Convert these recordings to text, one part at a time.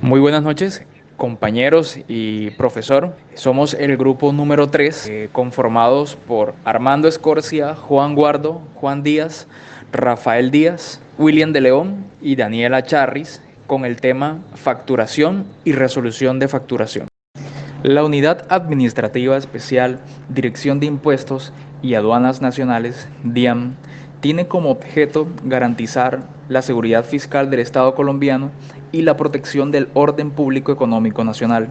Muy buenas noches, compañeros y profesor. Somos el grupo número 3, conformados por Armando Escorcia, Juan Guardo, Juan Díaz, Rafael Díaz, William de León y Daniela Charris, con el tema facturación y resolución de facturación. La Unidad Administrativa Especial, Dirección de Impuestos y Aduanas Nacionales, DIAN, tiene como objeto garantizar la seguridad fiscal del Estado colombiano y la protección del orden público económico nacional.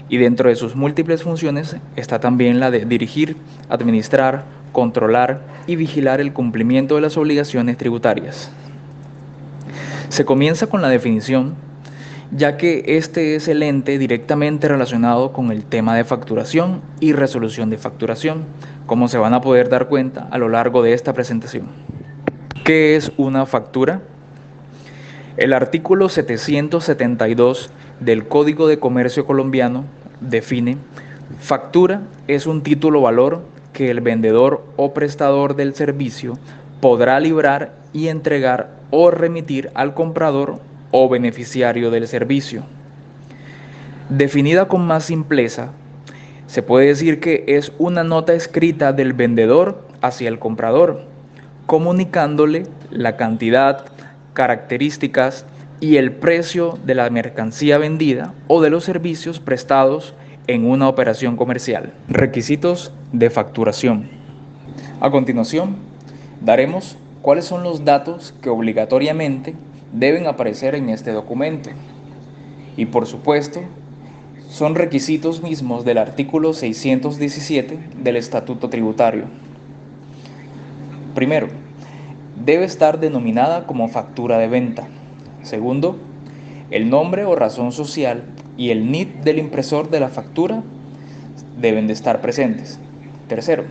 Y dentro de sus múltiples funciones está también la de dirigir, administrar, controlar y vigilar el cumplimiento de las obligaciones tributarias. Se comienza con la definición, ya que este es el ente directamente relacionado con el tema de facturación y resolución de facturación, como se van a poder dar cuenta a lo largo de esta presentación. ¿Qué es una factura? El artículo 772 del Código de Comercio colombiano define: factura es un título valor que el vendedor o prestador del servicio podrá librar y entregar o remitir al comprador o beneficiario del servicio. Definida con más simpleza, se puede decir que es una nota escrita del vendedor hacia el comprador, comunicándole la cantidad, características y el precio de la mercancía vendida o de los servicios prestados en una operación comercial. Requisitos de facturación. A continuación, daremos cuáles son los datos que obligatoriamente deben aparecer en este documento. Y por supuesto, son requisitos mismos del artículo 617 del Estatuto Tributario. Primero, debe estar denominada como factura de venta. Segundo, el nombre o razón social y el NIT del impresor de la factura deben de estar presentes. Tercero,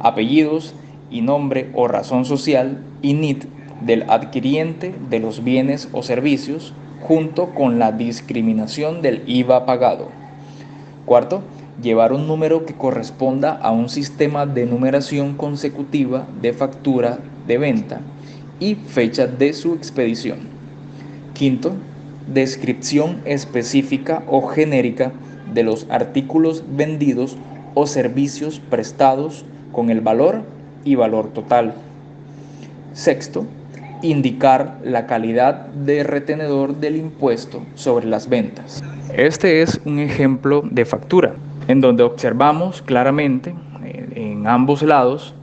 apellidos y nombre o razón social y NIT del adquiriente de los bienes o servicios, junto con la discriminación del IVA pagado. Cuarto, llevar un número que corresponda a un sistema de numeración consecutiva de factura de venta y fecha de su expedición. Quinto, descripción específica o genérica de los artículos vendidos o servicios prestados con el valor y valor total. Sexto, indicar la calidad de retenedor del impuesto sobre las ventas. Este es un ejemplo de factura, en donde observamos claramente en ambos lados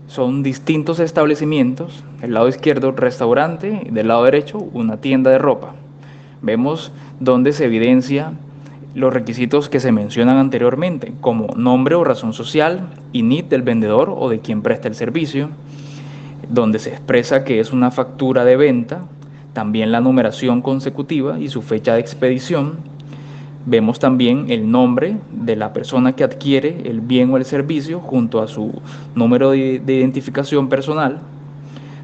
son distintos establecimientos. Del lado izquierdo, restaurante, y del lado derecho, una tienda de ropa. Vemos donde se evidencia los requisitos que se mencionan anteriormente, como nombre o razón social y NIT del vendedor o de quien presta el servicio, donde se expresa que es una factura de venta, también la numeración consecutiva y su fecha de expedición. Vemos también el nombre de la persona que adquiere el bien o el servicio junto a su número de identificación personal.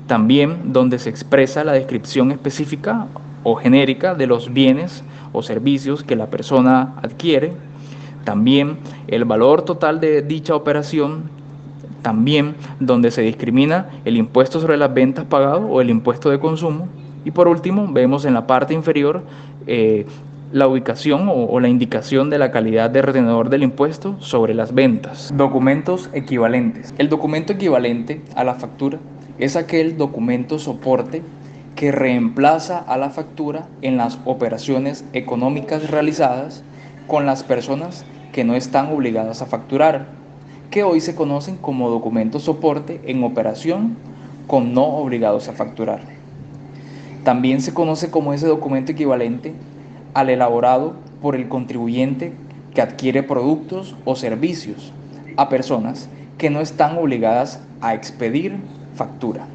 También donde se expresa la descripción específica o genérica de los bienes o servicios que la persona adquiere. También el valor total de dicha operación. También donde se discrimina el impuesto sobre las ventas pagado o el impuesto de consumo. Y por último, vemos en la parte inferior la ubicación o la indicación de la calidad de retenedor del impuesto sobre las ventas. Documentos equivalentes. El documento equivalente a la factura es aquel documento soporte que reemplaza a la factura en las operaciones económicas realizadas con las personas que no están obligadas a facturar, que hoy se conocen como documentos soporte en operación con no obligados a facturar. También se conoce como ese documento equivalente al elaborado por el contribuyente que adquiere productos o servicios a personas que no están obligadas a expedir factura.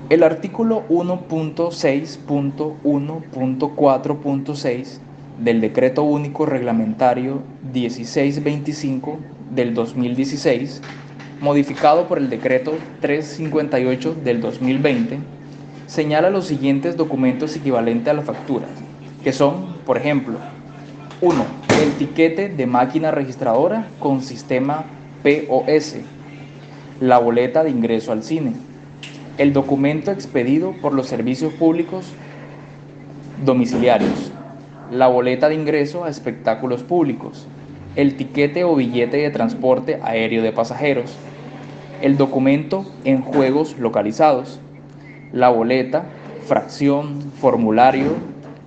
El artículo 1.6.1.4.6 del Decreto Único Reglamentario 1625 del 2016, modificado por el Decreto 358 del 2020, señala los siguientes documentos equivalentes a la factura, que son, por ejemplo, 1. El tiquete de máquina registradora con sistema POS, la boleta de ingreso al cine, el documento expedido por los servicios públicos domiciliarios, la boleta de ingreso a espectáculos públicos, el tiquete o billete de transporte aéreo de pasajeros, el documento en juegos localizados, la boleta, fracción, formulario,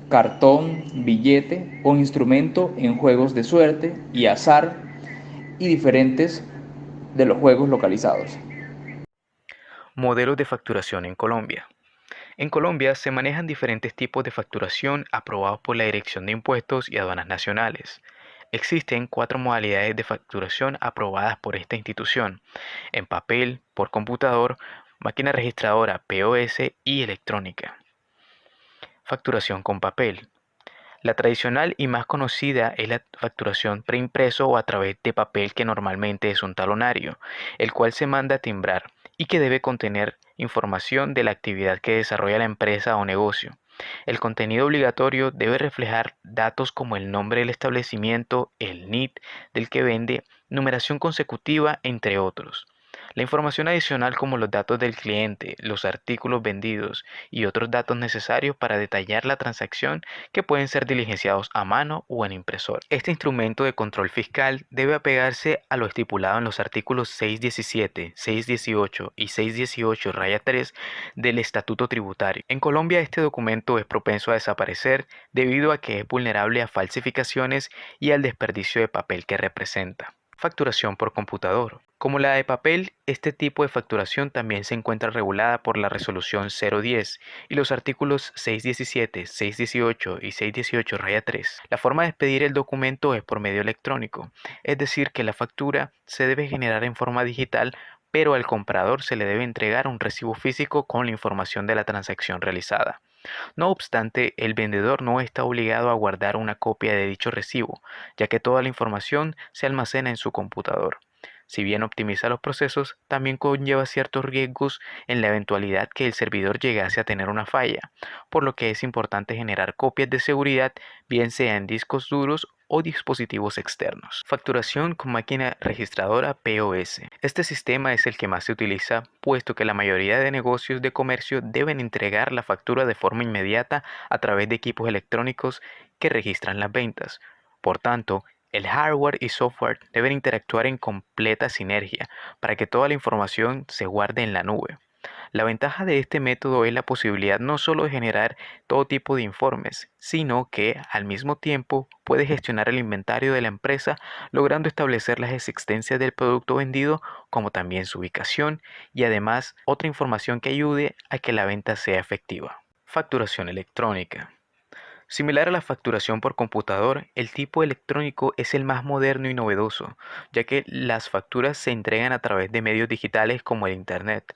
cartón, billete o instrumento en juegos de suerte y azar y diferentes de los juegos localizados. Modelos de facturación en Colombia. En Colombia se manejan diferentes tipos de facturación aprobados por la Dirección de Impuestos y Aduanas Nacionales. Existen 4 modalidades de facturación aprobadas por esta institución: en papel, por computador, máquina registradora POS y electrónica. Facturación con papel. La tradicional y más conocida es la facturación preimpreso o a través de papel, que normalmente es un talonario, el cual se manda a timbrar y que debe contener información de la actividad que desarrolla la empresa o negocio. El contenido obligatorio debe reflejar datos como el nombre del establecimiento, el NIT del que vende, numeración consecutiva, entre otros. La información adicional, como los datos del cliente, los artículos vendidos y otros datos necesarios para detallar la transacción, que pueden ser diligenciados a mano o en impresora. Este instrumento de control fiscal debe apegarse a lo estipulado en los artículos 617, 618 y 618-3 del Estatuto Tributario. En Colombia, este documento es propenso a desaparecer debido a que es vulnerable a falsificaciones y al desperdicio de papel que representa. Facturación por computador. Como la de papel, este tipo de facturación también se encuentra regulada por la Resolución 010 y los artículos 617, 618 y 618-3. La forma de expedir el documento es por medio electrónico, es decir, que la factura se debe generar en forma digital, pero al comprador se le debe entregar un recibo físico con la información de la transacción realizada. No obstante, el vendedor no está obligado a guardar una copia de dicho recibo, ya que toda la información se almacena en su computador. Si bien optimiza los procesos, también conlleva ciertos riesgos en la eventualidad que el servidor llegase a tener una falla, por lo que es importante generar copias de seguridad, bien sea en discos duros o dispositivos externos. Facturación con máquina registradora POS. Este sistema es el que más se utiliza, puesto que la mayoría de negocios de comercio deben entregar la factura de forma inmediata a través de equipos electrónicos que registran las ventas. Por tanto, el hardware y software deben interactuar en completa sinergia para que toda la información se guarde en la nube. La ventaja de este método es la posibilidad no solo de generar todo tipo de informes, sino que al mismo tiempo puede gestionar el inventario de la empresa, logrando establecer las existencias del producto vendido, como también su ubicación y además otra información que ayude a que la venta sea efectiva. Facturación electrónica. Similar a la facturación por computador, el tipo electrónico es el más moderno y novedoso, ya que las facturas se entregan a través de medios digitales como el Internet.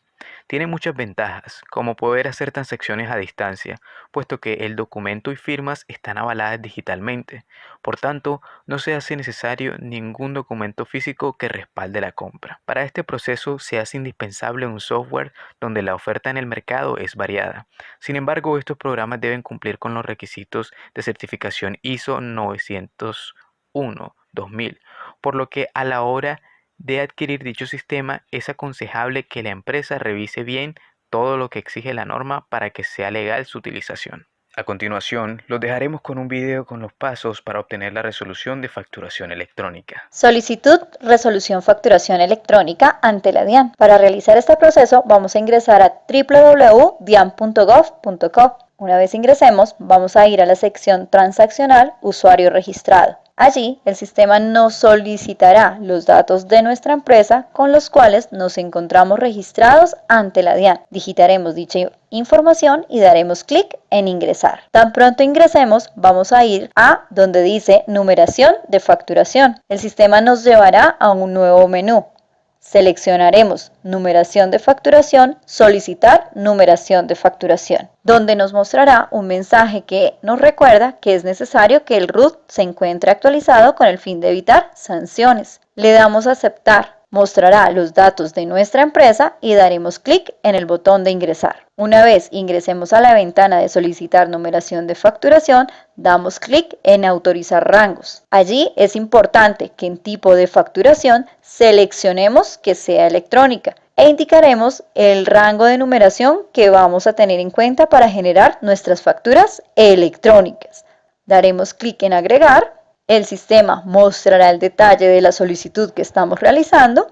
Tiene muchas ventajas, como poder hacer transacciones a distancia, puesto que el documento y firmas están avaladas digitalmente. Por tanto, no se hace necesario ningún documento físico que respalde la compra. Para este proceso se hace indispensable un software donde la oferta en el mercado es variada. Sin embargo, estos programas deben cumplir con los requisitos de certificación ISO 901-2000, por lo que a la hora de adquirir dicho sistema es aconsejable que la empresa revise bien todo lo que exige la norma para que sea legal su utilización. A continuación, los dejaremos con un video con los pasos para obtener la resolución de facturación electrónica. Solicitud resolución facturación electrónica ante la DIAN. Para realizar este proceso vamos a ingresar a www.dian.gov.co. Una vez ingresemos, vamos a ir a la sección transaccional usuario registrado. Allí, el sistema nos solicitará los datos de nuestra empresa con los cuales nos encontramos registrados ante la DIAN. Digitaremos dicha información y daremos clic en ingresar. Tan pronto ingresemos, vamos a ir a donde dice numeración de facturación. El sistema nos llevará a un nuevo menú. Seleccionaremos numeración de facturación, solicitar numeración de facturación, donde nos mostrará un mensaje que nos recuerda que es necesario que el RUT se encuentre actualizado con el fin de evitar sanciones. Le damos a aceptar. Mostrará los datos de nuestra empresa y daremos clic en el botón de ingresar. Una vez ingresemos a la ventana de solicitar numeración de facturación, damos clic en autorizar rangos. Allí es importante que en tipo de facturación seleccionemos que sea electrónica e indicaremos el rango de numeración que vamos a tener en cuenta para generar nuestras facturas electrónicas. Daremos clic en agregar, el sistema mostrará el detalle de la solicitud que estamos realizando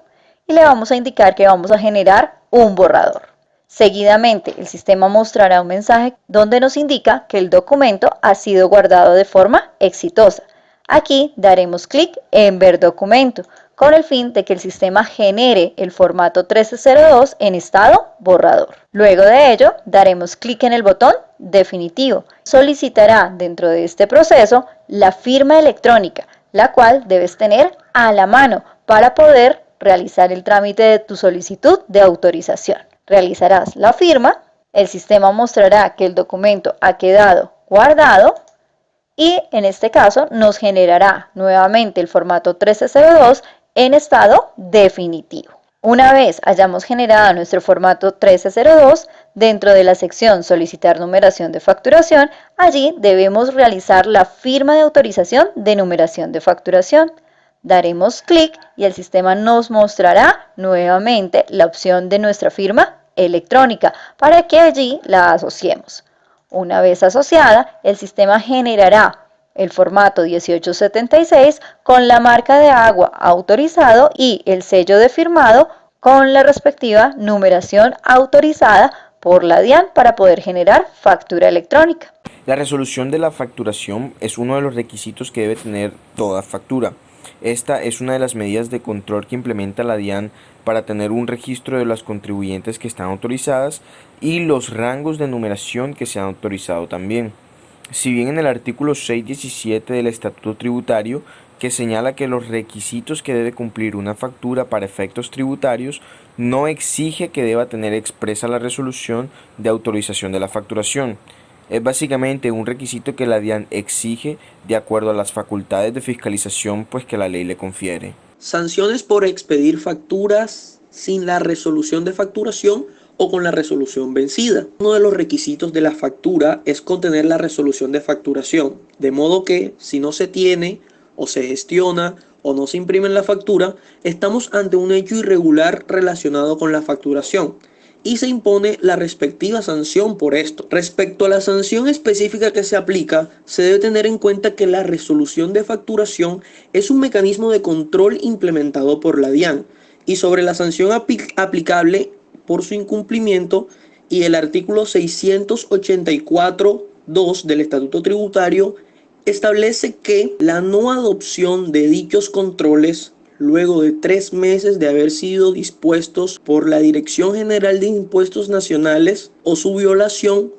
y le vamos a indicar que vamos a generar un borrador. Seguidamente, el sistema mostrará un mensaje donde nos indica que el documento ha sido guardado de forma exitosa. Aquí daremos clic en Ver documento, con el fin de que el sistema genere el formato 1302 en estado borrador. Luego de ello, daremos clic en el botón Definitivo. Solicitará dentro de este proceso la firma electrónica, la cual debes tener a la mano para poder realizar el trámite de tu solicitud de autorización. Realizarás la firma, el sistema mostrará que el documento ha quedado guardado y en este caso nos generará nuevamente el formato 1302 en estado definitivo. Una vez hayamos generado nuestro formato 1302, dentro de la sección Solicitar numeración de facturación, allí debemos realizar la firma de autorización de numeración de facturación. Daremos clic y el sistema nos mostrará nuevamente la opción de nuestra firma electrónica para que allí la asociemos. Una vez asociada, el sistema generará el formato 1876 con la marca de agua autorizado y el sello de firmado con la respectiva numeración autorizada por la DIAN para poder generar factura electrónica. La resolución de la facturación es uno de los requisitos que debe tener toda factura. Esta es una de las medidas de control que implementa la DIAN para tener un registro de las contribuyentes que están autorizadas y los rangos de numeración que se han autorizado también. Si bien en el artículo 617 del Estatuto Tributario, que señala que los requisitos que debe cumplir una factura para efectos tributarios, no exige que deba tener expresa la resolución de autorización de la facturación. Es básicamente un requisito que la DIAN exige de acuerdo a las facultades de fiscalización pues que la ley le confiere. Sanciones por expedir facturas sin la resolución de facturación o con la resolución vencida. Uno de los requisitos de la factura es contener la resolución de facturación, de modo que si no se tiene o se gestiona o no se imprime en la factura, estamos ante un hecho irregular relacionado con la facturación y se impone la respectiva sanción por esto. Respecto a la sanción específica que se aplica, se debe tener en cuenta que la resolución de facturación es un mecanismo de control implementado por la DIAN y sobre la sanción aplicable por su incumplimiento y el artículo 684.2 del Estatuto Tributario establece que la no adopción de dichos controles luego de 3 meses de haber sido dispuestos por la Dirección General de Impuestos Nacionales o su violación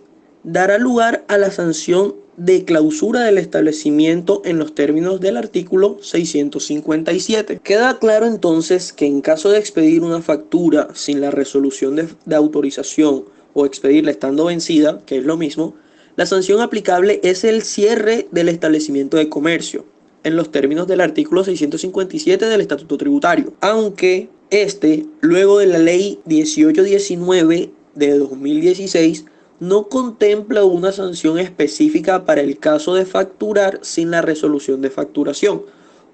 dará lugar a la sanción de clausura del establecimiento en los términos del artículo 657. Queda claro entonces que en caso de expedir una factura sin la resolución de autorización o expedirla estando vencida, que es lo mismo, la sanción aplicable es el cierre del establecimiento de comercio en los términos del artículo 657 del Estatuto Tributario, aunque luego de la ley 1819 de 2016, no contempla una sanción específica para el caso de facturar sin la resolución de facturación,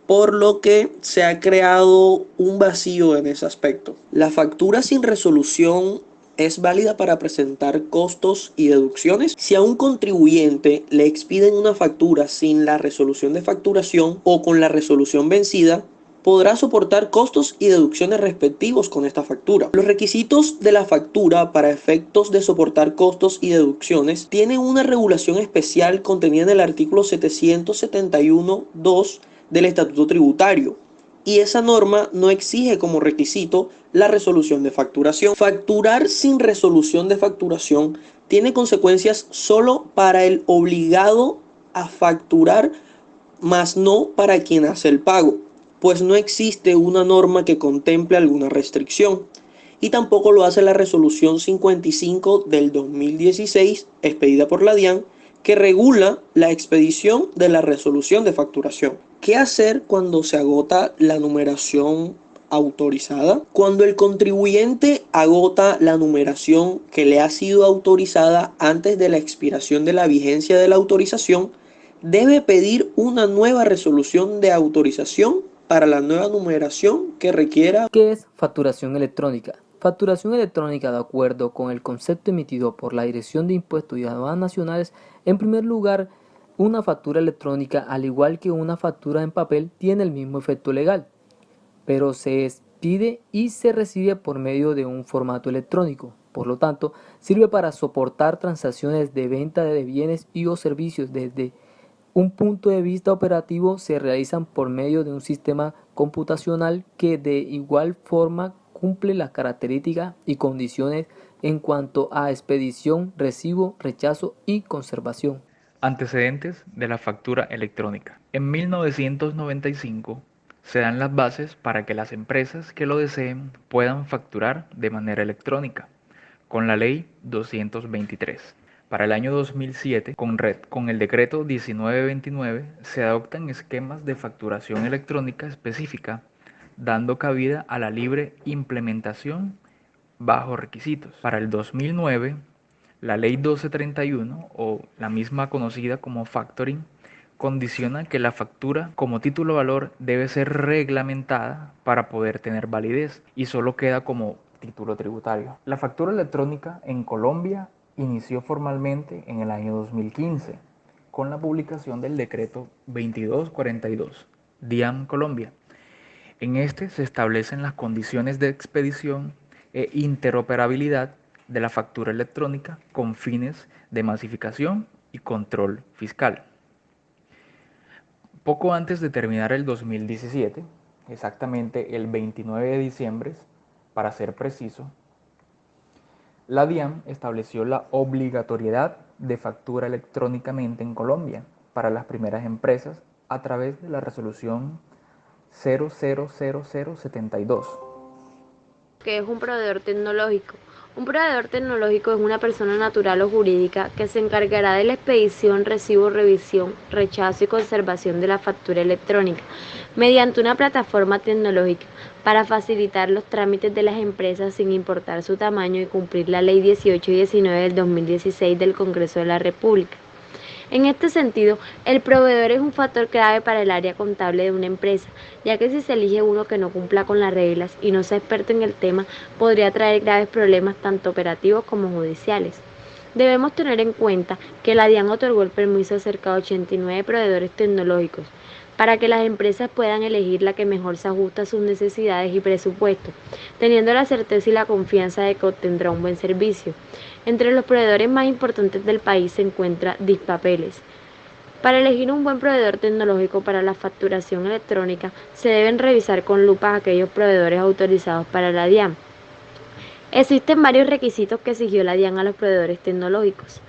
por lo que se ha creado un vacío en ese aspecto. La factura sin resolución es válida para presentar costos y deducciones. Si a un contribuyente le expiden una factura sin la resolución de facturación o con la resolución vencida, podrá soportar costos y deducciones respectivos con esta factura. Los requisitos de la factura para efectos de soportar costos y deducciones tienen una regulación especial contenida en el artículo 771.2 del Estatuto Tributario, y esa norma no exige como requisito la resolución de facturación. Facturar sin resolución de facturación tiene consecuencias solo para el obligado a facturar, mas no para quien hace el pago, pues no existe una norma que contemple alguna restricción, y tampoco lo hace la resolución 55 del 2016 expedida por la DIAN, que regula la expedición de la resolución de facturación. ¿Qué hacer cuando se agota la numeración autorizada? Cuando el contribuyente agota la numeración que le ha sido autorizada antes de la expiración de la vigencia de la autorización, debe pedir una nueva resolución de autorización para la nueva numeración que requiera. ¿Qué es facturación electrónica? Facturación electrónica, de acuerdo con el concepto emitido por la Dirección de Impuestos y Aduanas Nacionales, en primer lugar, Una factura electrónica, al igual que una factura en papel, tiene el mismo efecto legal, pero se expide y se recibe por medio de un formato electrónico. Por lo tanto, sirve para soportar transacciones de venta de bienes y o servicios. Desde un punto de vista operativo, se realizan por medio de un sistema computacional que de igual forma cumple las características y condiciones en cuanto a expedición, recibo, rechazo y conservación. Antecedentes de la factura electrónica. En 1995 se dan las bases para que las empresas que lo deseen puedan facturar de manera electrónica, con la Ley 223. Para el año 2007, con el decreto 1929, se adoptan esquemas de facturación electrónica específica, dando cabida a la libre implementación bajo requisitos. Para el 2009, la Ley 1231, o la misma conocida como factoring, condiciona que la factura como título valor debe ser reglamentada para poder tener validez y solo queda como título tributario. La factura electrónica en Colombia inició formalmente en el año 2015 con la publicación del decreto 2242, DIAN Colombia. En este se establecen las condiciones de expedición e interoperabilidad de la factura electrónica con fines de masificación y control fiscal. Poco antes de terminar el 2017, exactamente el 29 de diciembre, para ser preciso, la DIAN estableció la obligatoriedad de factura electrónicamente en Colombia para las primeras empresas a través de la resolución 000072. ¿Qué es un proveedor tecnológico? Un proveedor tecnológico es una persona natural o jurídica que se encargará de la expedición, recibo, revisión, rechazo y conservación de la factura electrónica mediante una plataforma tecnológica para facilitar los trámites de las empresas sin importar su tamaño y cumplir la Ley 18 y 19 del 2016 del Congreso de la República. En este sentido, el proveedor es un factor clave para el área contable de una empresa, ya que si se elige uno que no cumpla con las reglas y no sea experto en el tema, podría traer graves problemas tanto operativos como judiciales. Debemos tener en cuenta que la DIAN otorgó el permiso a cerca de 89 proveedores tecnológicos para que las empresas puedan elegir la que mejor se ajusta a sus necesidades y presupuestos, teniendo la certeza y la confianza de que obtendrá un buen servicio. Entre los proveedores más importantes del país se encuentra Dispapeles. Para elegir un buen proveedor tecnológico para la facturación electrónica, se deben revisar con lupa aquellos proveedores autorizados para la DIAN. Existen varios requisitos que exigió la DIAN a los proveedores tecnológicos,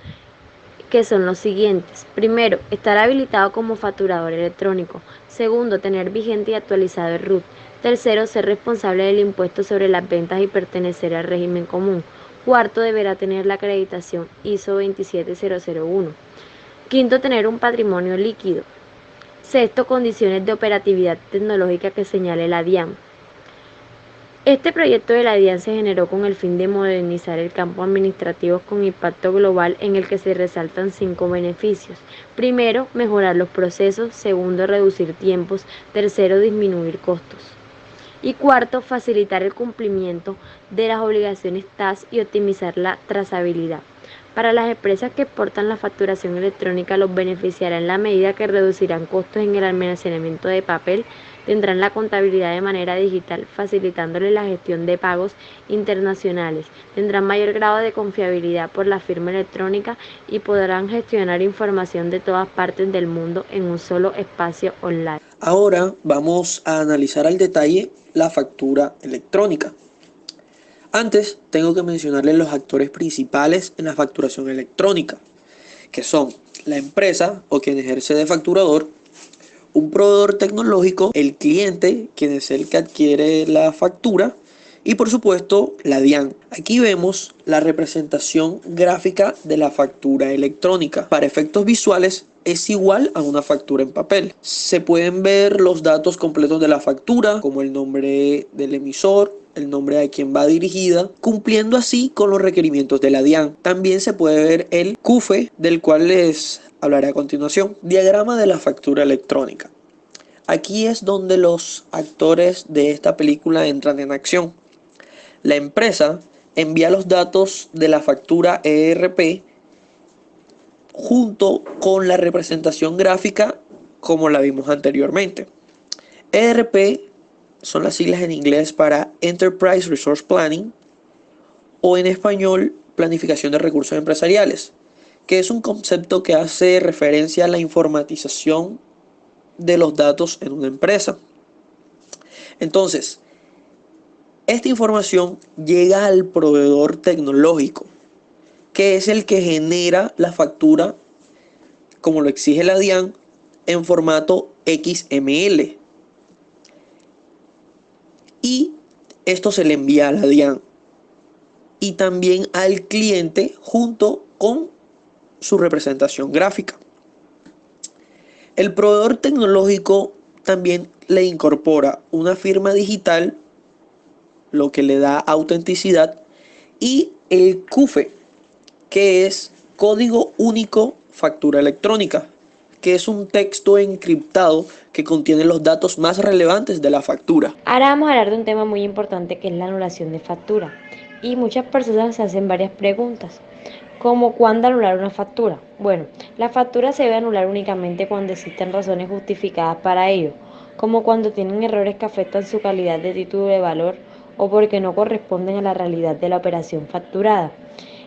que son los siguientes. Primero, estar habilitado como facturador electrónico. Segundo, tener vigente y actualizado el RUT. Tercero, ser responsable del impuesto sobre las ventas y pertenecer al régimen común. Cuarto, deberá tener la acreditación ISO 27001. Quinto, tener un patrimonio líquido. Sexto, condiciones de operatividad tecnológica que señale la DIAN. Este proyecto de la DIAN se generó con el fin de modernizar el campo administrativo con impacto global, en el que se resaltan 5 beneficios. Primero, mejorar los procesos. Segundo, reducir tiempos. Tercero, disminuir costos. Y cuarto, facilitar el cumplimiento de las obligaciones TAS y optimizar la trazabilidad. Para las empresas que exportan, la facturación electrónica los beneficiará en la medida que reducirán costos en el almacenamiento de papel, tendrán la contabilidad de manera digital, facilitándole la gestión de pagos internacionales, tendrán mayor grado de confiabilidad por la firma electrónica y podrán gestionar información de todas partes del mundo en un solo espacio online. Ahora vamos a analizar al detalle la factura electrónica. Antes tengo que mencionarles los actores principales en la facturación electrónica, que son la empresa o quien ejerce de facturador, un proveedor tecnológico, el cliente, quien es el que adquiere la factura, y por supuesto la DIAN. Aquí vemos la representación gráfica de la factura electrónica. Para efectos visuales es igual a una factura en papel. Se pueden ver los datos completos de la factura, como el nombre del emisor, el nombre de quien va dirigida, cumpliendo así con los requerimientos de la DIAN. También se puede ver el CUFE, del cual les hablaré a continuación. Diagrama de la factura electrónica. Aquí es donde los actores de esta película entran en acción. La empresa envía los datos de la factura ERP junto con la representación gráfica como la vimos anteriormente. ERP son las siglas en inglés para Enterprise Resource Planning o en español Planificación de Recursos Empresariales, que es un concepto que hace referencia a la informatización de los datos en una empresa. Entonces, esta información llega al proveedor tecnológico, que es el que genera la factura, como lo exige la DIAN, en formato XML. Y esto se le envía a la DIAN y también al cliente junto con su representación gráfica. El proveedor tecnológico también le incorpora una firma digital, lo que le da autenticidad, y el CUFE, que es Código Único Factura Electrónica, que es un texto encriptado que contiene los datos más relevantes de la factura. Ahora vamos a hablar de un tema muy importante que es la anulación de factura. Y muchas personas se hacen varias preguntas, como ¿cuándo anular una factura? Bueno, la factura se debe anular únicamente cuando existen razones justificadas para ello, como cuando tienen errores que afectan su calidad de título de valor o porque no corresponden a la realidad de la operación facturada.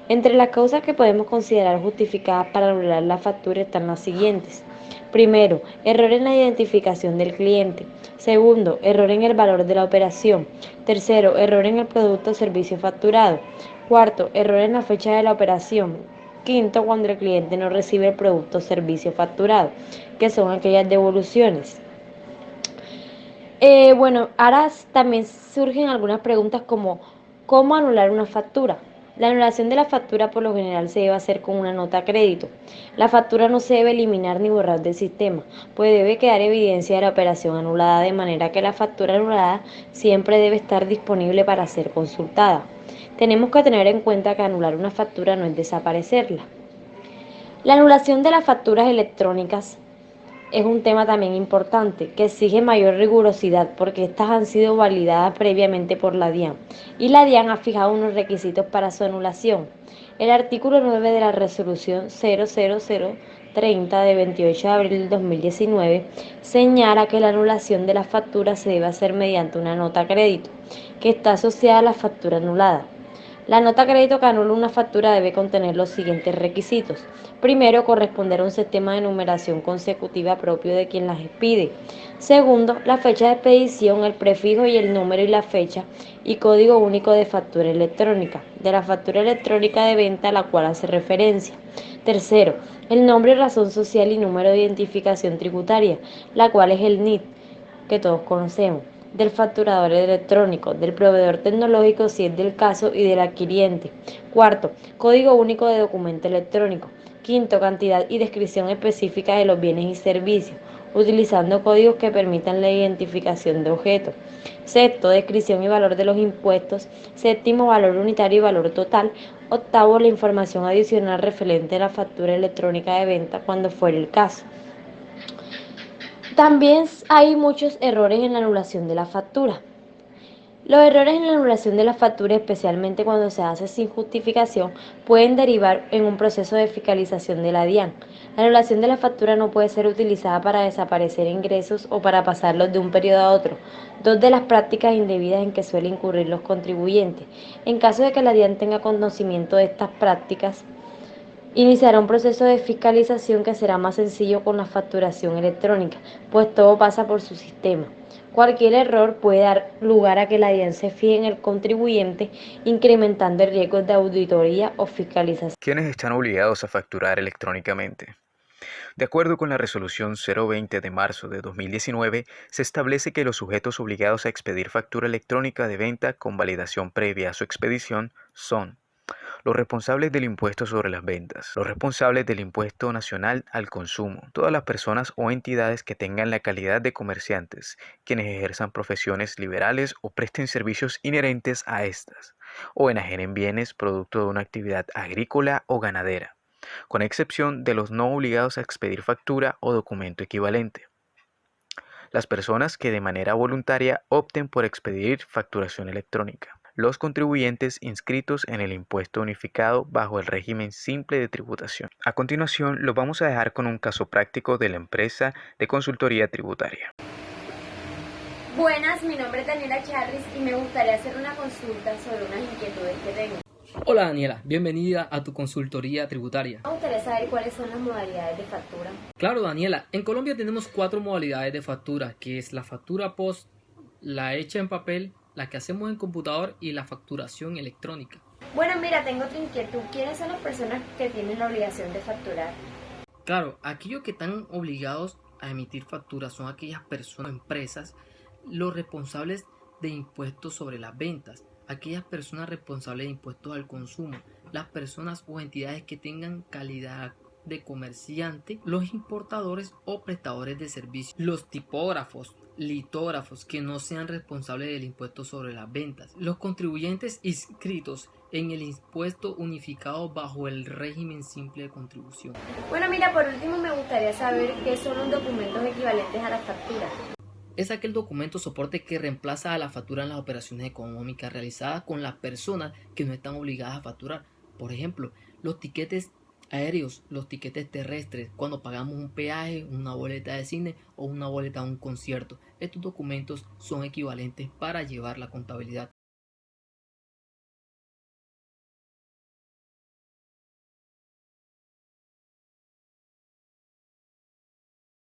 Entre las causas que podemos considerar justificadas para anular la factura están las siguientes. Primero, error en la identificación del cliente. Segundo, error en el valor de la operación. Tercero, error en el producto o servicio facturado. Cuarto, error en la fecha de la operación. Quinto, cuando el cliente no recibe el producto o servicio facturado, que son aquellas devoluciones. Ahora también surgen algunas preguntas como ¿cómo anular una factura? La anulación de la factura por lo general se debe hacer con una nota a crédito. La factura no se debe eliminar ni borrar del sistema, pues debe quedar evidencia de la operación anulada, de manera que la factura anulada siempre debe estar disponible para ser consultada. Tenemos que tener en cuenta que anular una factura no es desaparecerla. La anulación de las facturas electrónicas es un tema también importante que exige mayor rigurosidad porque estas han sido validadas previamente por la DIAN y la DIAN ha fijado unos requisitos para su anulación. El artículo 9 de la resolución 00030 de 28 de abril del 2019 señala que la anulación de la factura se debe hacer mediante una nota a crédito que está asociada a la factura anulada. La nota a crédito que anula una factura debe contener los siguientes requisitos. Primero, corresponder a un sistema de numeración consecutiva propio de quien las expide. Segundo, la fecha de expedición, el prefijo y el número y la fecha y código único de factura electrónica, de la factura electrónica de venta a la cual hace referencia. Tercero, el nombre, razón social y número de identificación tributaria, la cual es el NIT, que todos conocemos, del facturador electrónico, del proveedor tecnológico si es del caso y del adquiriente. Cuarto, código único de documento electrónico. Quinto, cantidad y descripción específica de los bienes y servicios, utilizando códigos que permitan la identificación de objetos. Sexto, descripción y valor de los impuestos. Séptimo, valor unitario y valor total. Octavo, la información adicional referente a la factura electrónica de venta cuando fuera el caso. También hay muchos errores en la anulación de la factura. Los errores en la anulación de la factura, especialmente cuando se hace sin justificación, pueden derivar en un proceso de fiscalización de la DIAN. La anulación de la factura no puede ser utilizada para desaparecer ingresos o para pasarlos de un periodo a otro, dos de las prácticas indebidas en que suelen incurrir los contribuyentes. En caso de que la DIAN tenga conocimiento de estas prácticas, iniciará un proceso de fiscalización que será más sencillo con la facturación electrónica, pues todo pasa por su sistema. Cualquier error puede dar lugar a que la DIAN se fíe en el contribuyente, incrementando el riesgo de auditoría o fiscalización. ¿Quiénes están obligados a facturar electrónicamente? De acuerdo con la resolución 020 de marzo de 2019, se establece que los sujetos obligados a expedir factura electrónica de venta con validación previa a su expedición son los responsables del impuesto sobre las ventas, los responsables del impuesto nacional al consumo, todas las personas o entidades que tengan la calidad de comerciantes, quienes ejerzan profesiones liberales o presten servicios inherentes a estas, o enajenen bienes producto de una actividad agrícola o ganadera, con excepción de los no obligados a expedir factura o documento equivalente. Las personas que de manera voluntaria opten por expedir facturación electrónica. los contribuyentes inscritos en el impuesto unificado bajo el régimen simple de tributación. A continuación, los vamos a dejar con un caso práctico de la empresa de consultoría tributaria. Buenas, mi nombre es Daniela Charris y me gustaría hacer una consulta sobre unas inquietudes que tengo. Hola Daniela, bienvenida a tu consultoría tributaria. Me gustaría saber cuáles son las modalidades de factura. Claro Daniela, en Colombia tenemos 4 modalidades de factura, que es la factura post, la hecha en papel, la que hacemos en computador y la facturación electrónica. Bueno, mira, tengo otra inquietud. ¿Quiénes son las personas que tienen la obligación de facturar? Claro, aquellos que están obligados a emitir facturas son aquellas personas o empresas, los responsables de impuestos sobre las ventas, aquellas personas responsables de impuestos al consumo, las personas o entidades que tengan calidad de comerciante, los importadores o prestadores de servicios, los tipógrafos, litógrafos que no sean responsables del impuesto sobre las ventas, los contribuyentes inscritos en el impuesto unificado bajo el régimen simple de contribución. Bueno, mira, por último me gustaría saber qué son los documentos equivalentes a la factura. Es aquel documento soporte que reemplaza a la factura en las operaciones económicas realizadas con las personas que no están obligadas a facturar. Por ejemplo, los tiquetes aéreos, los tiquetes terrestres, cuando pagamos un peaje, una boleta de cine o una boleta a un concierto. Estos documentos son equivalentes para llevar la contabilidad.